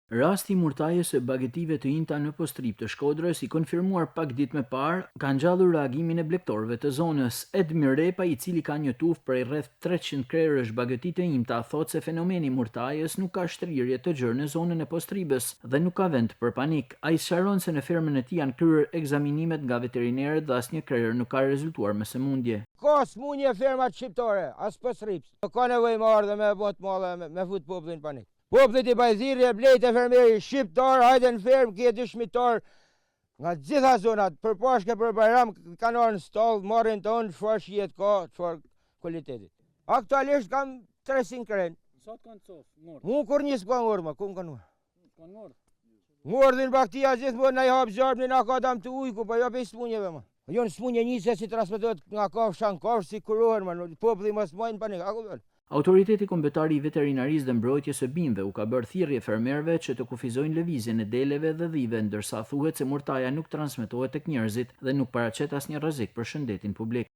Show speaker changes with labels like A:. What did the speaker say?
A: Rasti i murtajës së bagetive të INTA në Postrip të Shkodrës, i konfirmuar pak ditë më parë, ka ngjallur reagimin e blegtorëve të zonës. Edmir Repa, i cili ka një tufë prej rreth 300 krerësh bageti të INTA, thotë se fenomeni i murtajës nuk ka shtrirje të gjerë në zonën e Postribës dhe nuk ka vend për panik. Ai sqaron se në fermën e tij janë kryer ekzaminimet nga veterinerët dhe asnjë krerë nuk ka rezultuar me sëmundje.
B: Ka sëmundje fermat shqiptare, as Postrips. Ka nevojë me ardhe me bot mallë me fut popullin panik. Popullit i Bajzirë, blejt e fermeri shqiptar, hajde në fermë, kje dëshmitar nga gjitha zonat, për pashke për Bajram, kanë arë në stallë, marrin tonë, çfarë shihet ka, çfarë kualitetit. Aktualisht kam 300 krenë.
C: Sa të kanë cofë, ngordë?
B: Unë kur një s'ka ngordë, ma, ku më kanë ngordë?
C: Kanë ngordë?
B: Ngordhin baktia gjithmonë na i hap zjarmin, na ka dam të ujku, po jo pe smunjeve, ma. Jo në smunje njëse si transmetohet nga kafsh në kafsh, si kurohen, ma, populli mos majnë panik, a kupton?
A: Autoriteti kombëtar i veterinarisë dhe mbrojtjes së bimëve u ka bërë thirrje fermerëve që të kufizojnë lëvizjen e deleve dhe dhive, ndërsa thuhet se murtaja nuk transmetohet tek njerëzit dhe nuk paraqet asnjë rrezik për shëndetin publik.